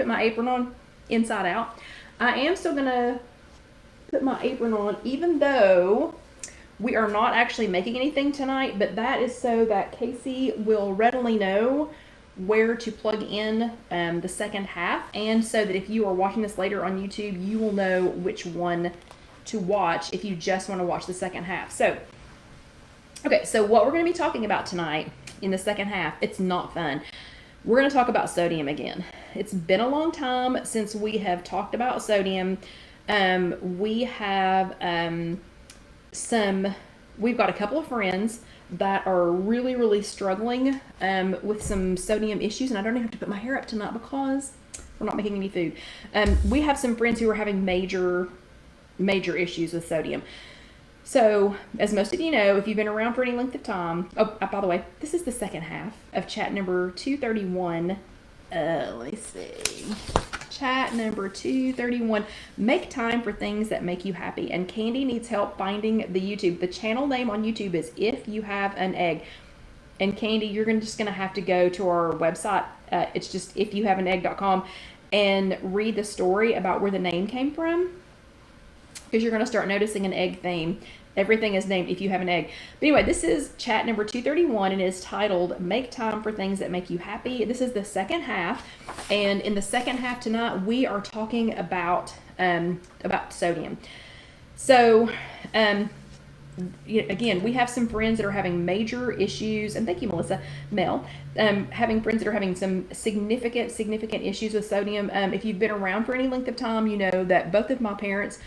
my apron on inside out. I am still gonna put my apron on, even though we are not actually making anything tonight, but that is so that Casey will readily know where to plug in the second half, and so that if you are watching this later on YouTube, you will know which one to watch if you just want to watch the second half. So, okay, so what we're going to be talking about tonight in the second half, it's not fun. We're going to talk about sodium again. It's been a long time since we have talked about sodium. We have we've got a couple of friends that are really struggling with some sodium issues, and I don't even have to put my hair up tonight because we're not making any food. We have some friends who are having major issues with sodium. So, as most of you know, if you've been around for any length of time, by the way, this is the second half of chat number 231. Let me see. Chat number 231. Make time for things that make you happy. And Candy needs help finding the YouTube. The channel name on YouTube is If You Have an Egg. And Candy, you're just going to have to go to our website. It's just ifyouhaveanegg.com and read the story about where the name came from, because you're going to start noticing an egg theme. Everything is named If You Have an Egg. But anyway, this is chat number 231, and it is titled Make Time for Things That Make You Happy. This is the second half, and in the second half tonight, we are talking about sodium. So, again, we have some friends that are having major issues, and thank you, Melissa, Mel, having friends that are having some significant issues with sodium. If you've been around for any length of time, you know that both of my parents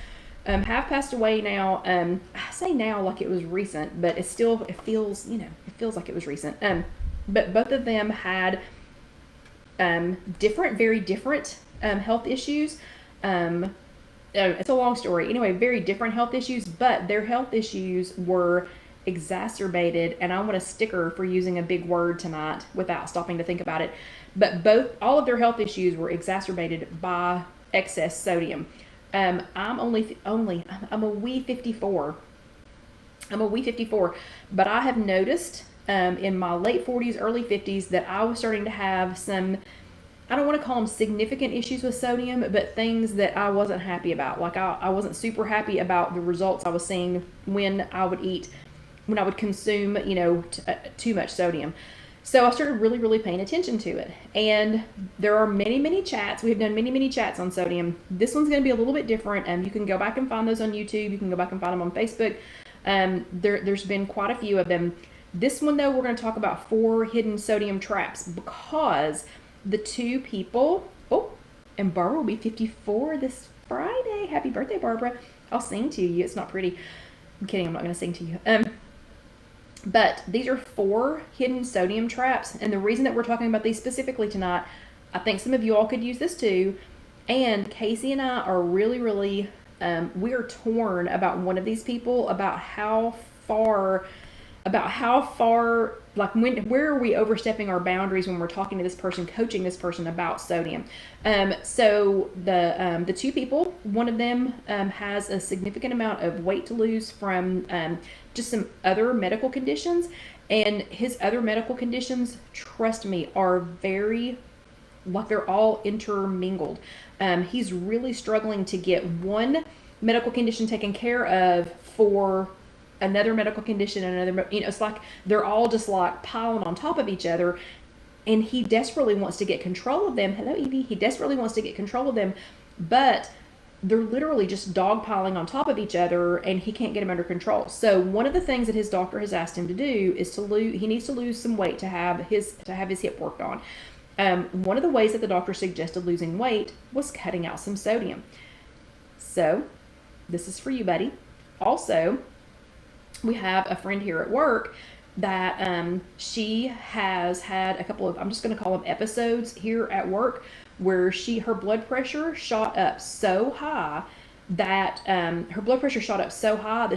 have passed away now. I say now like it was recent, but it feels like it was recent. But both of them had very different health issues. It's a long story. Anyway, very different health issues, but their health issues were exacerbated, and I want a sticker for using a big word tonight without stopping to think about it. But all of their health issues were exacerbated by excess sodium. I'm a wee 54. I'm a wee 54, but I have noticed in my late 40s, early 50s that I was starting to have some, I don't want to call them significant issues with sodium, but things that I wasn't happy about. Like I wasn't super happy about the results I was seeing when I would consume, too much sodium. So I started really paying attention to it. And there are many chats. We've done many chats on sodium. This one's going to be a little bit different. You can go back and find those on YouTube. You can go back and find them on Facebook. There's been quite a few of them. This one, though, we're going to talk about 4 hidden sodium traps, because the 2 people, and Barbara will be 54 this Friday. Happy birthday, Barbara. I'll sing to you. It's not pretty. I'm kidding. I'm not going to sing to you. But these are 4 hidden sodium traps, and the reason that we're talking about these specifically tonight, I think some of you all could use this too, and Casey and I are really, we are torn about one of these people, about how far, like where are we overstepping our boundaries when we're talking to this person, coaching this person about sodium. So the 2 people, one of them has a significant amount of weight to lose from just some other medical conditions, and his other medical conditions, trust me, are very, like, they're all intermingled. He's really struggling to get one medical condition taken care of for another medical condition, it's like they're all just like piling on top of each other, and he desperately wants to get control of them. Hello, Evie. He desperately wants to get control of them, but they're literally just dogpiling on top of each other, and he can't get them under control. So one of the things that his doctor has asked him to do is he needs to lose some weight to have his hip worked on. One of the ways that the doctor suggested losing weight was cutting out some sodium. So this is for you, buddy. Also, we have a friend here at work that she has had a couple of, I'm just going to call them episodes here at work, where her blood pressure shot up so high that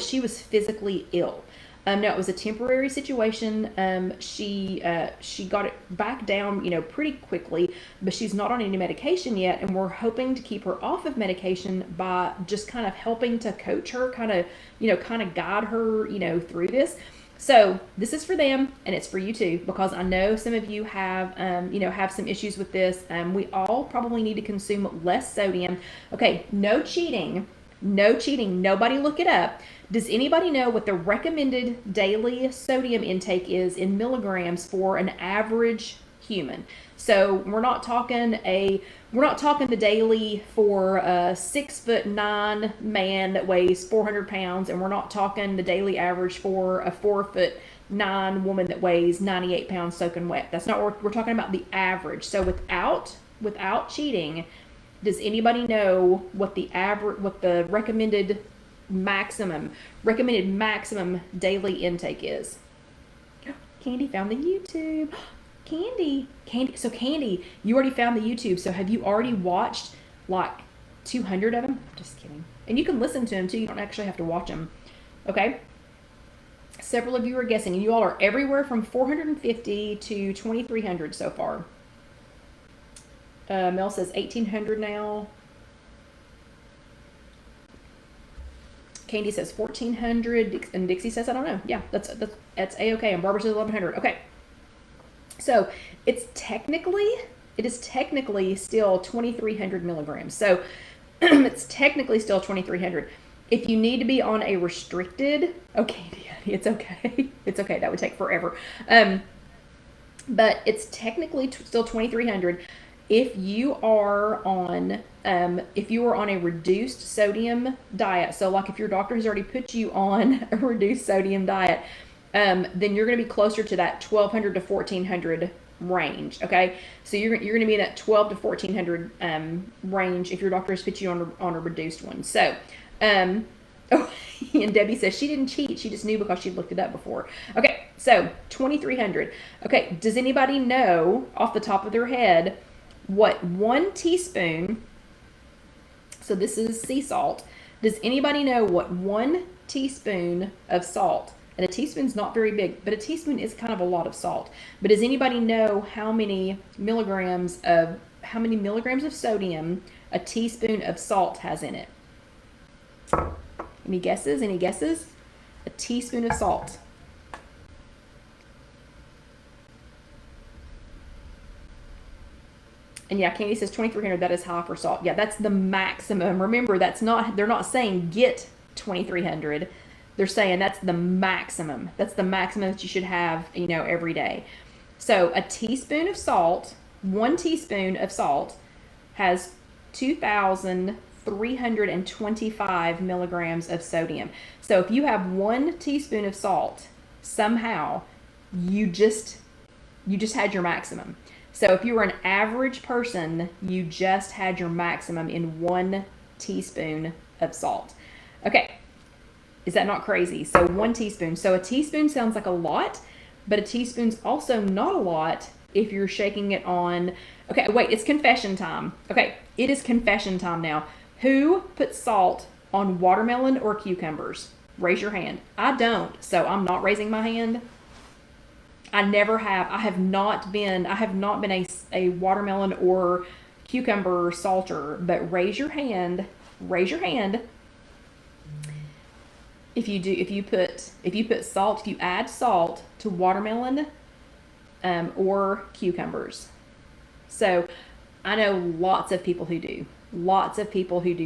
she was physically ill. Now, it was a temporary situation. She got it back down, pretty quickly, but she's not on any medication yet, and we're hoping to keep her off of medication by just kind of helping to coach her, kind of guide her, through this. So this is for them, and it's for you too, because I know some of you have, have some issues with this. We all probably need to consume less sodium. Okay, no cheating, no cheating. Nobody look it up. Does anybody know what the recommended daily sodium intake is in milligrams for an average human? So we're not talking the daily for a 6'9" man that weighs 400 pounds, and we're not talking the daily average for a 4'9" woman that weighs 98 pounds soaking wet. That's not what we're talking about, the average. So without cheating, does anybody know what the recommended maximum daily intake is? Candy found the YouTube. Candy. So Candy, you already found the YouTube. So have you already watched like 200 of them? Just kidding. And you can listen to them too. You don't actually have to watch them. Okay. Several of you are guessing, and you all are everywhere from 450 to 2,300 so far. Mel says 1,800 now. Candy says 1,400, and Dixie says I don't know. Yeah, that's a-okay. And Barbara says 1,100. Okay. So it is technically still 2,300 milligrams. So it's technically still 2,300. If you need to be on a restricted, okay, it's okay. It's okay. That would take forever. But it's technically still 2,300. If you are on a reduced sodium diet, so like if your doctor has already put you on a reduced sodium diet, then you're going to be closer to that 1,200 to 1,400 range. Okay, so you're going to be in that 1,200 to 1,400 range if your doctor has put you on a reduced one. So, and Debbie says she didn't cheat; she just knew because she looked it up before. Okay, so 2,300. Okay, does anybody know off the top of their head what 1 teaspoon? So this is sea salt. Does anybody know what 1 teaspoon of salt? And a teaspoon's not very big, but a teaspoon is kind of a lot of salt. But does anybody know how many milligrams of sodium a teaspoon of salt has in it? Any guesses? Any guesses? A teaspoon of salt. And yeah, Candy says 2,300. That is high for salt. Yeah, that's the maximum. Remember, they're not saying get 2,300. They're saying that's the maximum. That's the maximum that you should have, every day. So a teaspoon of salt, 1 teaspoon of salt has 2,325 milligrams of sodium. So if you have 1 teaspoon of salt, somehow you just had your maximum. So if you were an average person, you just had your maximum in 1 teaspoon of salt. Okay. Is that not crazy? So 1 teaspoon. So a teaspoon sounds like a lot, but a teaspoon's also not a lot if you're shaking it on. Okay, wait, it's confession time. Okay, it is confession time now. Who puts salt on watermelon or cucumbers? Raise your hand. I don't, so I'm not raising my hand. I never have. I have not been a watermelon or cucumber salter, but raise your hand. Raise your hand. If you add salt to watermelon or cucumbers. So I know lots of people who do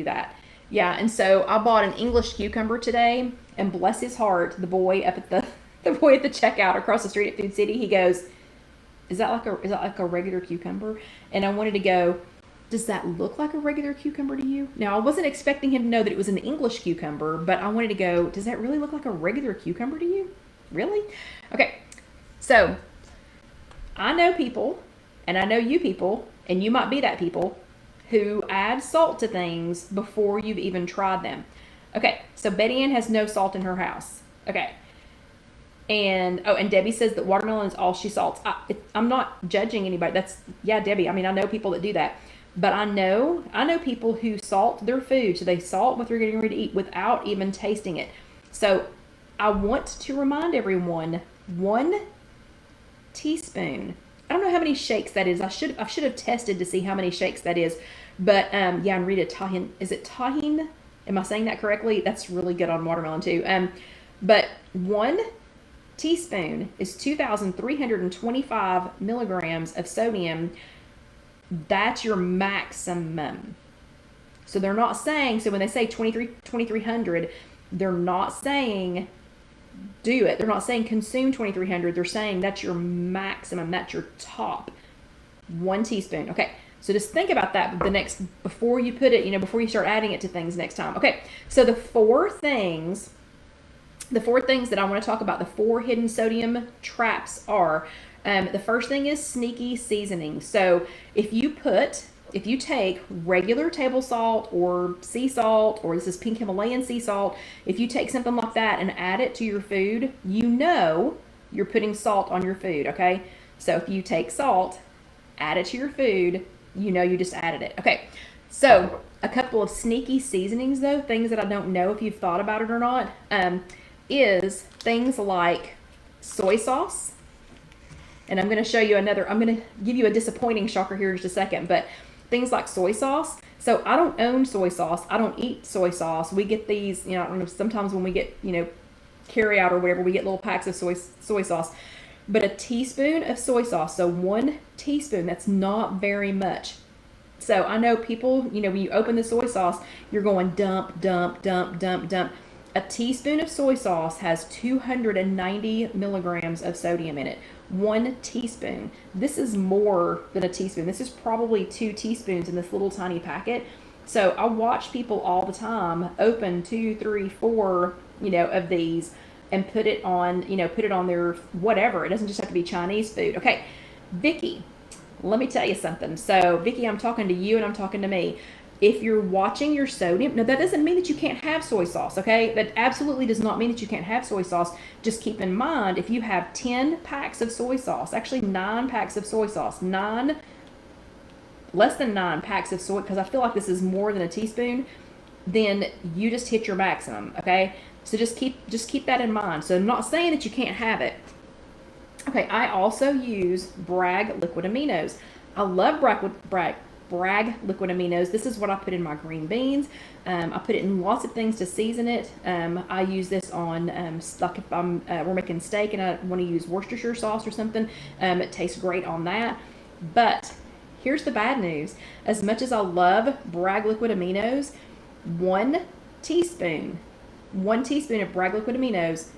that. Yeah, and so I bought an English cucumber today, and bless his heart, the boy at the checkout across the street at Food City, he goes, is that like a regular cucumber? And I wanted to go, does that look like a regular cucumber to you? Now, I wasn't expecting him to know that it was an English cucumber, but I wanted to go, does that really look like a regular cucumber to you? Really? Okay, so I know people, and I know you people, and you might be that people, who add salt to things before you've even tried them. Okay, so Betty Ann has no salt in her house. Okay. And Debbie says that watermelon is all she salts. I'm not judging anybody. Debbie. I mean, I know people that do that. But I know people who salt their food. So they salt what they're getting ready to eat without even tasting it. So I want to remind everyone, 1 teaspoon. I don't know how many shakes that is. I should have tested to see how many shakes that is. But and Rita, tahine. Is it tahine? Am I saying that correctly? That's really good on watermelon too. But 1 teaspoon is 2,325 milligrams of sodium. That's your maximum. So they're not saying, so when they say 2,300, they're not saying do it. They're not saying consume 2,300. They're saying that's your maximum. That's your top. 1 teaspoon. Okay. So just think about that before you put it, before you start adding it to things next time. Okay. So the four things that I want to talk about, the 4 hidden sodium traps are, the first thing is sneaky seasoning. So if you take regular table salt or sea salt, or this is pink Himalayan sea salt, if you take something like that and add it to your food, you're putting salt on your food, okay? So if you take salt, add it to your food, you just added it. Okay, so a couple of sneaky seasonings though, things that I don't know if you've thought about it or not, is things like soy sauce. And I'm going to show you I'm going to give you a disappointing shocker here in just a second, but things like soy sauce. So I don't own soy sauce. I don't eat soy sauce. We get these, I don't know, sometimes when we get, carry out or whatever, we get little packs of soy sauce. But a teaspoon of soy sauce, so 1 teaspoon, that's not very much. So I know people, when you open the soy sauce, you're going dump, dump, dump, dump, dump. A teaspoon of soy sauce has 290 milligrams of sodium in it. 1 teaspoon. This is more than a teaspoon. This is probably 2 teaspoons in this little tiny packet. So I watch people all the time open 2, 3, 4, of these and put it on their whatever. It doesn't just have to be Chinese food. Okay, Vicky, let me tell you something. So Vicky, I'm talking to you and I'm talking to me. If you're watching your sodium, now that doesn't mean that you can't have soy sauce, okay? That absolutely does not mean that you can't have soy sauce. Just keep in mind, if you have 10 packs of soy sauce, actually 9 packs of soy sauce, less than 9 packs of soy, because I feel like this is more than a teaspoon, then you just hit your maximum, okay? So just keep that in mind. So I'm not saying that you can't have it. Okay, I also use Bragg liquid aminos. I love Bragg liquid aminos. This is what I put in my green beans. I put it in lots of things to season it. I use this on, like if we're making steak and I want to use Worcestershire sauce or something, it tastes great on that. But here's the bad news. As much as I love Bragg liquid aminos, 1 teaspoon of Bragg liquid aminos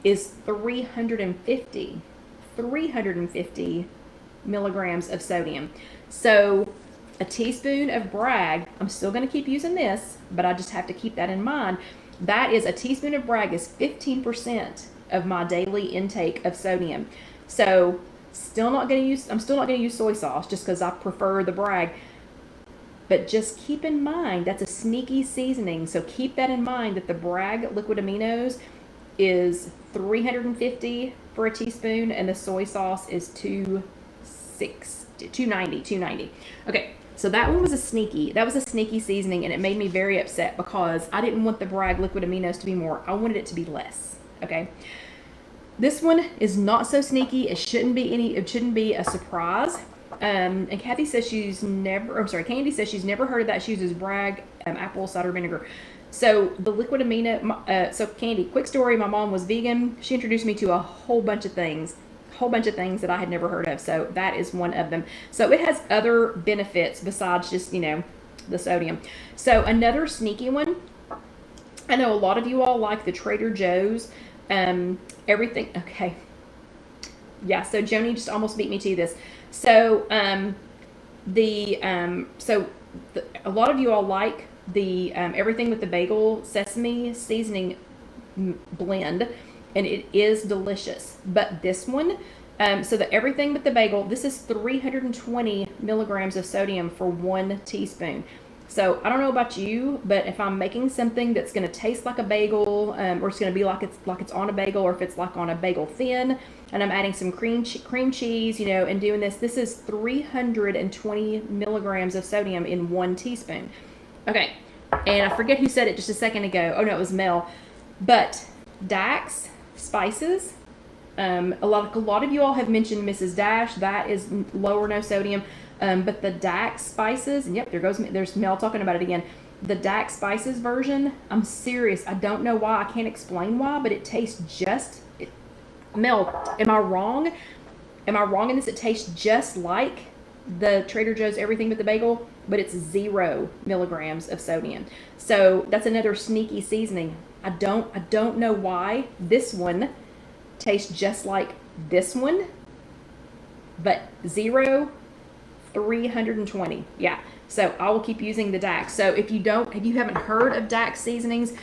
is 350 milligrams of sodium. So a teaspoon of Bragg, I'm still going to keep using this, but I just have to keep that in mind. That is, a teaspoon of Bragg is 15% of my daily intake of sodium. So I'm still not going to use soy sauce just because I prefer the Bragg. But just keep in mind, that's a sneaky seasoning. So keep that in mind, that the Bragg liquid aminos is 350 for a teaspoon and the soy sauce is 290. Okay, so that was a sneaky seasoning, and it made me very upset because I didn't want the Bragg liquid aminos to be more. I wanted it to be less. Okay, this one is not so sneaky. It shouldn't be a surprise. And Candy says she's never heard of that. She uses Bragg apple cider vinegar. So the liquid amino, so Candy, quick story, my mom was vegan. She introduced me to a whole bunch of things that I had never heard of. So that is one of them. So it has other benefits besides just, the sodium. So another sneaky one, I know a lot of you all like the Trader Joe's, everything. Okay. Yeah. So Joni just almost beat me to this. So, a lot of you all like the everything with the bagel sesame seasoning blend, and it is delicious. But this one, so the everything with the bagel, this is 320 milligrams of sodium for 1 teaspoon. So I don't know about you, but if I'm making something that's going to taste like a bagel, or it's going to be like it's on a bagel, or if it's like on a bagel thin, and I'm adding some cream cheese, and doing this is 320 milligrams of sodium in 1 teaspoon. Okay, and I forget who said it just a second ago. Oh no, it was Mel. But Dax spices, a lot of you all have mentioned Mrs. Dash. That is low or no sodium. But the Dax spices, and yep, there's Mel talking about it again. The Dax spices version, I'm serious. I don't know why. I can't explain why, but it tastes Mel, am I wrong? Am I wrong in this? It tastes just like the Trader Joe's Everything But the Bagel, but it's 0 milligrams of sodium. So that's another sneaky seasoning. I don't know why this one tastes just like this one, but 0, 320. Yeah. So I will keep using the Dax. So if you haven't heard of Dax seasonings,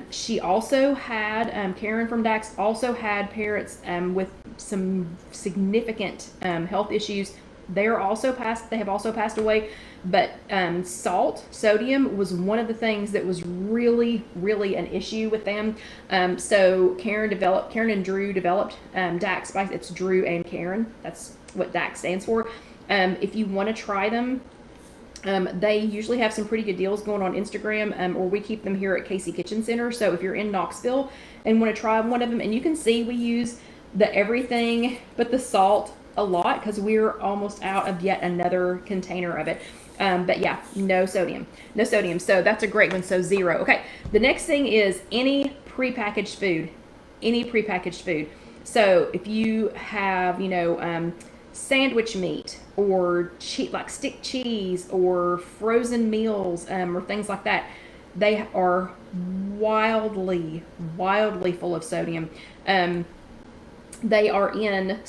she also had, Karen from Dax also had parents with some significant health issues. They have also passed away. But sodium was one of the things that was really, really an issue with them. So Karen and Drew developed Dax Spice. It's Drew and Karen. That's what Dax stands for. If you want to try them, they usually have some pretty good deals going on Instagram, or we keep them here at Casey Kitchen Center. So if you're in Knoxville and want to try one of them, and you can see we use the everything but the salt a lot because we're almost out of yet another container of it. But yeah, no sodium. So that's a great one. So 0. Okay. The next thing is any prepackaged food. So if you have, sandwich meat or like stick cheese or frozen meals, or things like that, they are wildly full of sodium. They are in,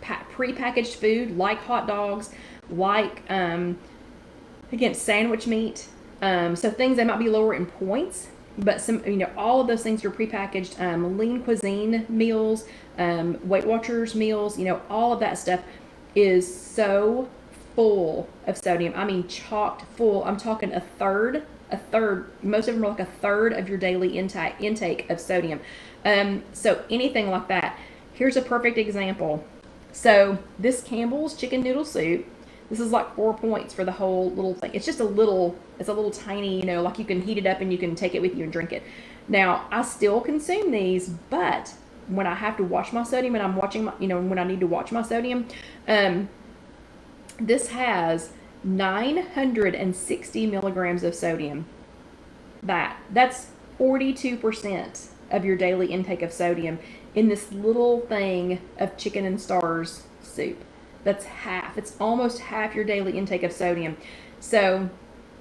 prepackaged food like hot dogs, like, again, sandwich meat. So things that might be lower in points, but all of those things are prepackaged. Lean cuisine meals, Weight Watchers meals, all of that stuff is so full of sodium. I mean, chocked full. I'm talking a third. Most of them are like a third of your daily intake of sodium. So anything like that. Here's a perfect example. So this Campbell's chicken noodle soup, this is like 4 points for the whole little thing. It's a little tiny, like you can heat it up and you can take it with you and drink it. Now, I still consume these, but when I have to watch my sodium and I'm watching my, when I need to watch my sodium, this has 960 milligrams of sodium. That's 42% of your daily intake of sodium in this little thing of chicken and stars soup. That's half. It's almost half your daily intake of sodium. So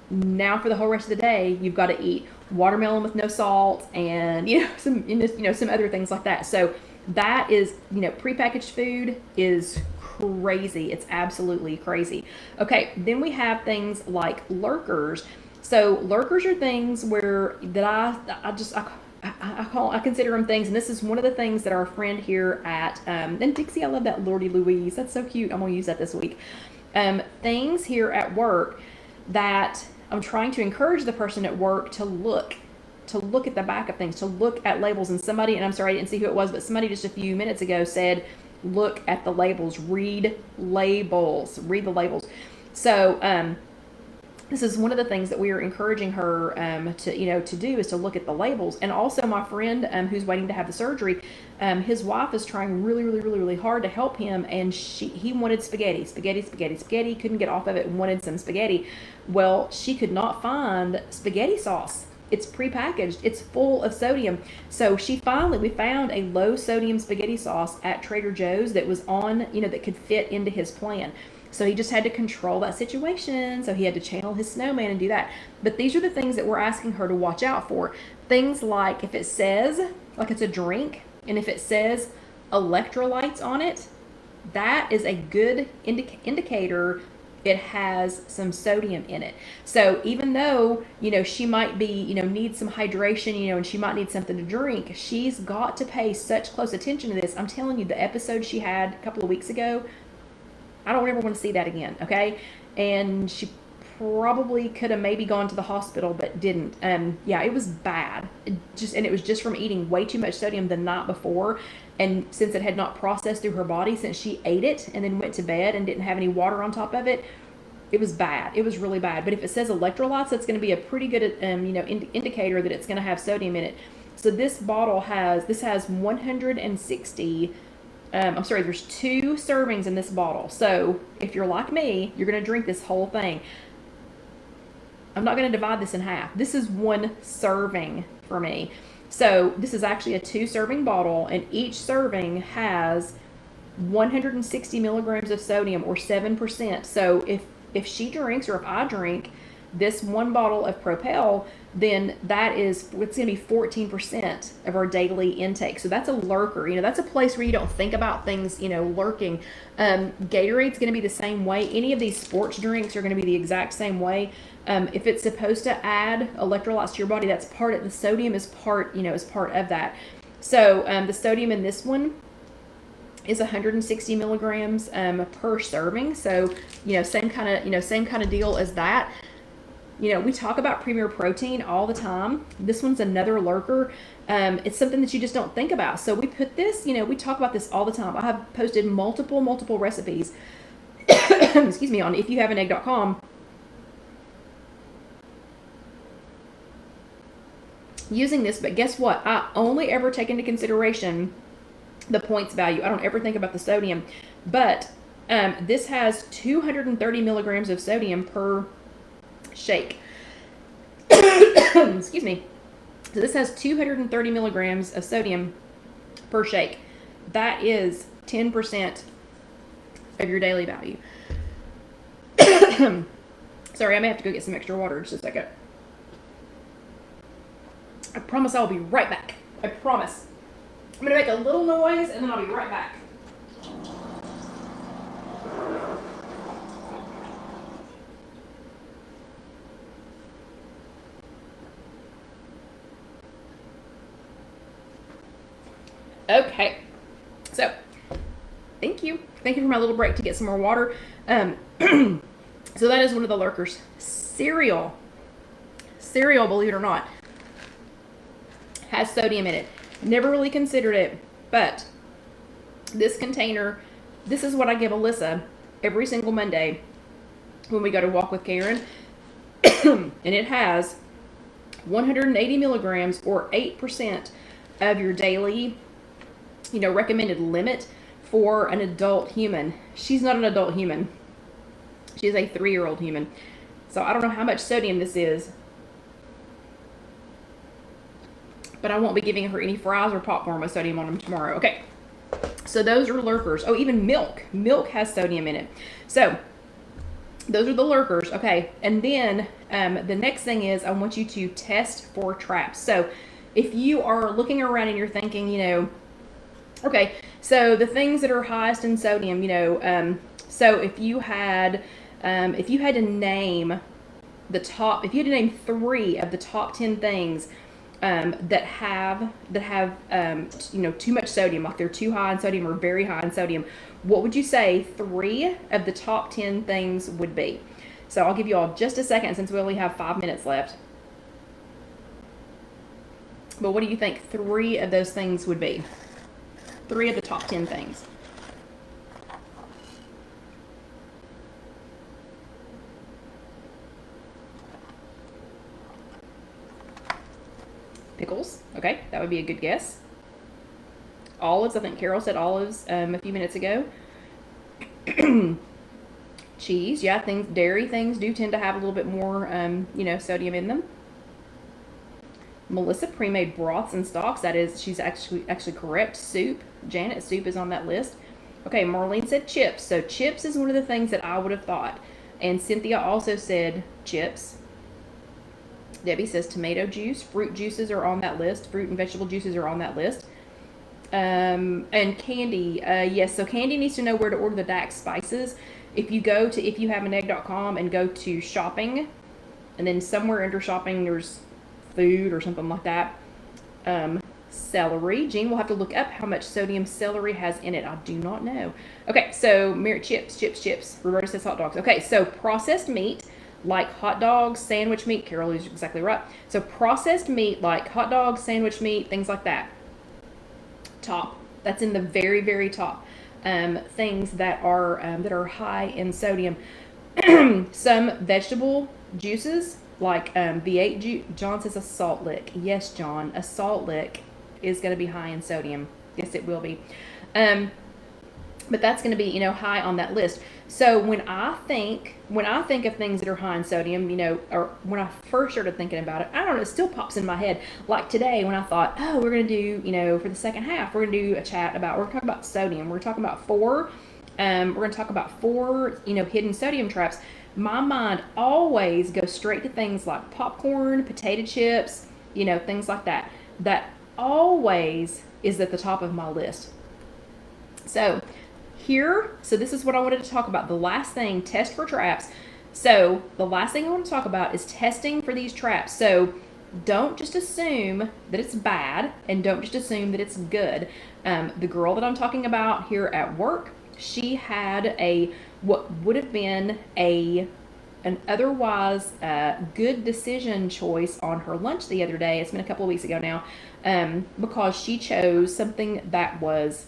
now for the whole rest of the day, you've got to eat watermelon with no salt and some other things like that. So that is, prepackaged food is crazy. It's absolutely crazy. Okay, then we have things like lurkers. So lurkers are things I consider them things, and this is one of the things that our friend here at, and Dixie, I love that Lordy Louise. That's so cute. I'm going to use that this week. Things here at work that I'm trying to encourage the person at work to look at the back of things, to look at labels. And somebody, and I'm sorry, I didn't see who it was, but somebody just a few minutes ago said, look at the labels, read the labels. So, this is one of the things that we are encouraging her to do, is to look at the labels. And also my friend who's waiting to have the surgery, his wife is trying really hard to help him, and he wanted spaghetti, couldn't get off of it, and wanted some spaghetti. Well, she could not find spaghetti sauce. It's prepackaged. It's full of sodium. So we found a low sodium spaghetti sauce at Trader Joe's that was on, that could fit into his plan. So he just had to control that situation. So he had to channel his snowman and do that. But these are the things that we're asking her to watch out for. Things like if it says, like it's a drink, and if it says electrolytes on it, that is a good indicator it has some sodium in it. So even though, she might be, need some hydration, and she might need something to drink, she's got to pay such close attention to this. I'm telling you, the episode she had a couple of weeks ago, I don't ever want to see that again, okay? And she probably could have maybe gone to the hospital, but didn't. Yeah, it was bad. It was just from eating way too much sodium the night before. And since it had not processed through her body, since she ate it and then went to bed and didn't have any water on top of it, it was bad. It was really bad. But if it says electrolytes, that's going to be a pretty good, indicator that it's going to have sodium in it. So this bottle has 160. There's 2 servings in this bottle. So if you're like me, you're going to drink this whole thing. I'm not going to divide this in half. This is 1 serving for me. So this is actually a 2-serving bottle, and each serving has 160 milligrams of sodium, or 7%. So if she drinks, or if I drink this one bottle of Propel, then it's going to be 14% of our daily intake. So that's a lurker. That's a place where you don't think about things, lurking. Gatorade's going to be the same way. Any of these sports drinks are going to be the exact same way. If it's supposed to add electrolytes to your body, that's part of the sodium is part of that. So the sodium in this one is 160 milligrams per serving. So same kind of deal as that. We talk about Premier Protein all the time. This one's another lurker. It's something that you just don't think about. So we put this, we talk about this all the time. I have posted multiple recipes, excuse me, on IfYouHaveAnEgg.com using this. But guess what? I only ever take into consideration the points value. I don't ever think about the sodium. But this has 230 milligrams of sodium per shake. Excuse me. So this has 230 milligrams of sodium per shake. That is 10% of your daily value. Sorry, I may have to go get some extra water just a second. I promise I'll be right back. I promise. I'm going to make a little noise and then I'll be right back. Okay, so thank you for my little break to get some more water. So that is one of the lurkers. Cereal, believe it or not, has sodium in it. Never really considered it, but this container, this is what I give Alyssa every single Monday when we go to walk with Karen. And it has 180 milligrams, or 8% of your daily recommended limit for an adult human. She's not an adult human. She's a 3-year-old human. So I don't know how much sodium this is, but I won't be giving her any fries or popcorn with sodium on them tomorrow. Okay, so those are lurkers. Oh, even milk. Milk has sodium in it. So those are the lurkers. Okay, and then the next thing is I want you to test for traps. So if you are looking around and you're thinking, okay, so the things that are highest in sodium, so if you had to name the top, if you had to name 3 of the top 10 things that have too much sodium, like they're too high in sodium or very high in sodium, what would you say 3 of the top 10 things would be? So I'll give you all just a second since we only have 5 minutes left. But what do you think 3 of those things would be? 3 of the top 10 things. Pickles. Okay, that would be a good guess. Olives. I think Carol said olives a few minutes ago. Cheese. Yeah, dairy things do tend to have a little bit more, sodium in them. Melissa, pre-made broths and stocks. She's actually correct. Soup. Janet, soup is on that list. Okay, Marlene said chips. So chips is one of the things that I would have thought. And Cynthia also said chips. Debbie says tomato juice. Fruit juices are on that list. Fruit and vegetable juices are on that list. And Candy. Yes, so Candy needs to know where to order the Dax spices. If you go to IfYouHaveAnEgg.com and go to shopping, and then somewhere under shopping there's food or something like that. Celery. Jean will have to look up how much sodium celery has in it. I do not know. Okay, so chips. Roberta says hot dogs. Okay, so processed meat like hot dogs, sandwich meat. Carol is exactly right. So processed meat like hot dogs, sandwich meat, things like that. Top. That's in the very, very top. Things that are high in sodium. Some vegetable juices like V8 juice. John says a salt lick. Yes, John, a salt lick is going to be high in sodium. Yes, it will be. but that's going to be, high on that list. So when I think of things that are high in sodium, or when I first started thinking about it, I don't know, it still pops in my head. Like today when I thought, oh, we're going to do, for the second half, we're going to do a chat about, we're talking about sodium. We're talking about four hidden sodium traps. My mind always goes straight to things like popcorn, potato chips, things like that. That always is at the top of my list. So this is what I wanted to talk about. The last thing, test for traps. So the last thing I want to talk about is testing for these traps. So don't just assume that it's bad, and don't just assume that it's good. The girl that I'm talking about here at work, she had what would have been an otherwise good decision choice on her lunch the other day. It's been a couple of weeks ago now, because she chose something that was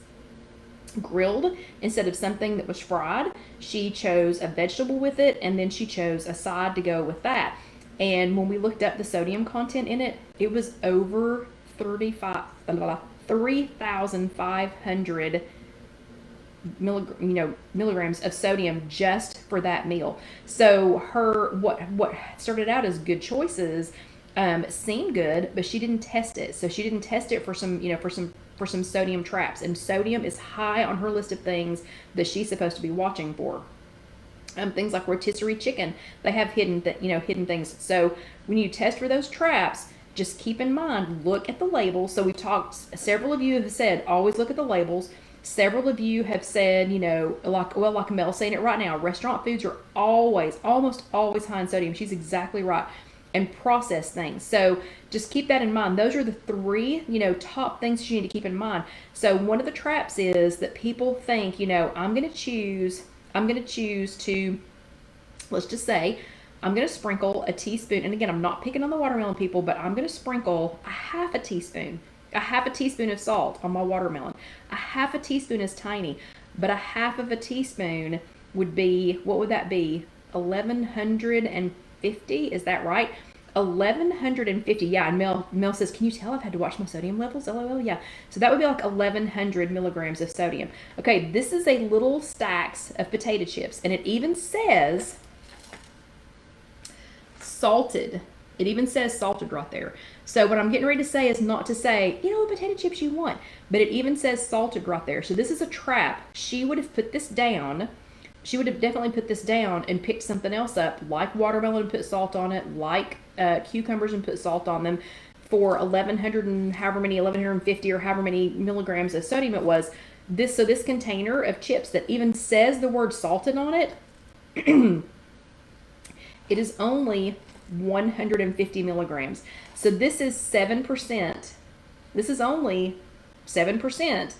grilled instead of something that was fried. She chose a vegetable with it, and then she chose a side to go with that. And when we looked up the sodium content in it, it was over 3,500 milligrams of sodium just for that meal. So what started out as good choices seemed good, but she didn't test it. So she didn't test it for some sodium traps, and sodium is high on her list of things that she's supposed to be watching for. Things like rotisserie chicken, they have hidden things. So when you test for those traps, just keep in mind, look at the labels. So several of you have said, always look at the labels. Several of you have said, like Mel's saying it right now, restaurant foods are almost always high in sodium. She's exactly right. And processed things. So just keep that in mind. Those are the three, top things you need to keep in mind. So one of the traps is that people think, I'm going to choose to, let's just say, I'm going to sprinkle a teaspoon. And again, I'm not picking on the watermelon people, but I'm going to sprinkle a half a teaspoon of salt on my watermelon. A half a teaspoon is tiny, but a half of a teaspoon would be, what would that be? 1,150, is that right? 1,150, yeah. And Mel says, can you tell I've had to watch my sodium levels? LOL, yeah. So that would be like 1,100 milligrams of sodium. Okay, this is a little stacks of potato chips, and it even says salted. It even says salted right there. So what I'm getting ready to say is not to say, what potato chips you want, but it even says salted right there. So this is a trap. She would have put this down. She would have definitely put this down and picked something else up, like watermelon and put salt on it, like cucumbers and put salt on them, for 1,100 and however many, 1,150 or however many milligrams of sodium it was. This container of chips that even says the word salted on it, it is only 150 milligrams. So this is 7%. This is only 7%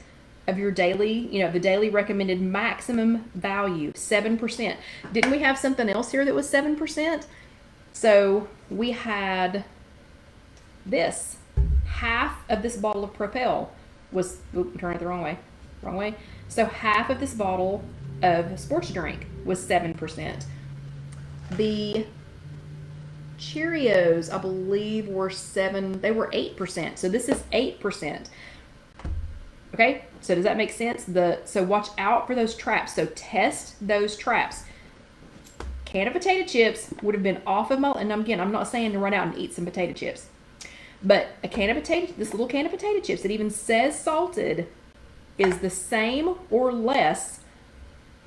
of your daily, the daily recommended maximum value, 7%. Didn't we have something else here that was 7%? So we had this. Half of this bottle of Propel was, turn it the wrong way. So half of this bottle of sports drink was 7%. The Cheerios, I believe, were 8%. So this is 8%. Okay, so does that make sense? So watch out for those traps. So test those traps. Can of potato chips would have been off of my, and again, I'm not saying to run out and eat some potato chips, but this little can of potato chips that even says salted is the same or less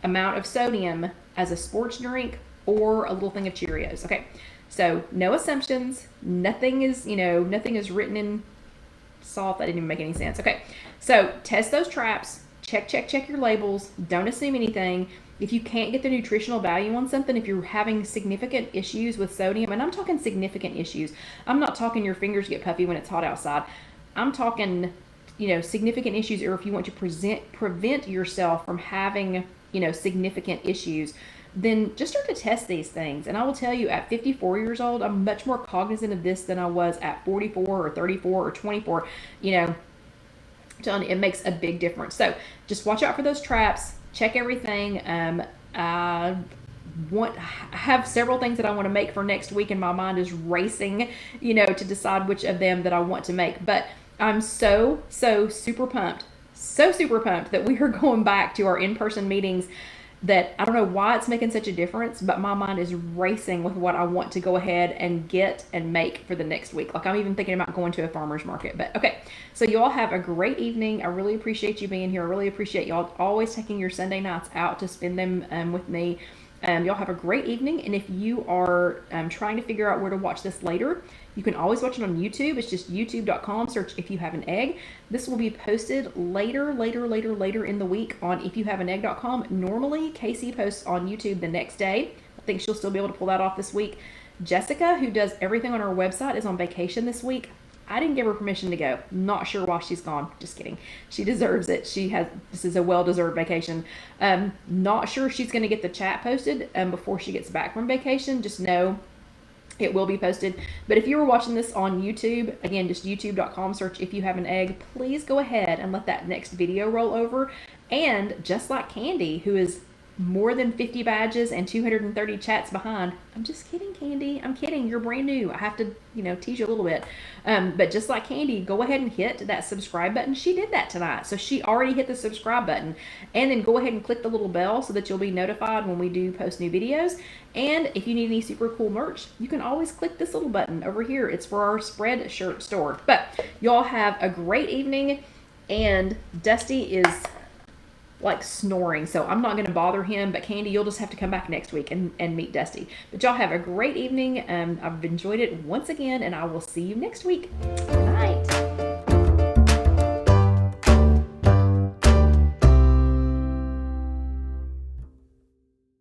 amount of sodium as a sports drink or a little thing of Cheerios. Okay, so no assumptions. Nothing is written in salt. That didn't even make any sense. Okay, so test those traps. Check your labels. Don't assume anything. If you can't get the nutritional value on something, if you're having significant issues with sodium, and I'm talking significant issues, I'm not talking your fingers get puffy when it's hot outside. I'm talking, significant issues, or if you want to prevent yourself from having, significant issues, then just start to test these things. And I will tell you, at 54 years old, I'm much more cognizant of this than I was at 44 or 34 or 24. I'm telling you, it makes a big difference. So just watch out for those traps. Check everything. I have several things that I want to make for next week, and my mind is racing, to decide which of them that I want to make. But I'm so super pumped so super pumped that we are going back to our in-person meetings. That I don't know why it's making such a difference, but my mind is racing with what I want to go ahead and get and make for the next week. Like I'm even thinking about going to a farmer's market. But okay, so you all have a great evening. I really appreciate you being here. I really appreciate y'all always taking your Sunday nights out to spend them with me. Y'all have a great evening. And if you are trying to figure out where to watch this later, you can always watch it on YouTube. It's just youtube.com, search If You Have an Egg. This will be posted later in the week on IfYouHaveAnEgg.com. Normally, Casey posts on YouTube the next day. I think she'll still be able to pull that off this week. Jessica, who does everything on our website, is on vacation this week. I didn't give her permission to go. Not sure why she's gone. Just kidding. She deserves it. This is a well-deserved vacation. Not sure she's going to get the chat posted before she gets back from vacation. Just know it will be posted. But if you were watching this on YouTube, again, just youtube.com, search If You Have an Egg. Please go ahead and let that next video roll over. And just like Candy, who is more than 50 badges and 230 chats behind. I'm just kidding, Candy. I'm kidding. You're brand new. I have to, tease you a little bit. But just like Candy, go ahead and hit that subscribe button. She did that tonight. So she already hit the subscribe button. And then go ahead and click the little bell so that you'll be notified when we do post new videos. And if you need any super cool merch, you can always click this little button over here. It's for our Spreadshirt store. But y'all have a great evening. And Dusty is like snoring, so I'm not going to bother him, but Candy, you'll just have to come back next week and meet Dusty. But y'all have a great evening. I've enjoyed it once again, and I will see you next week.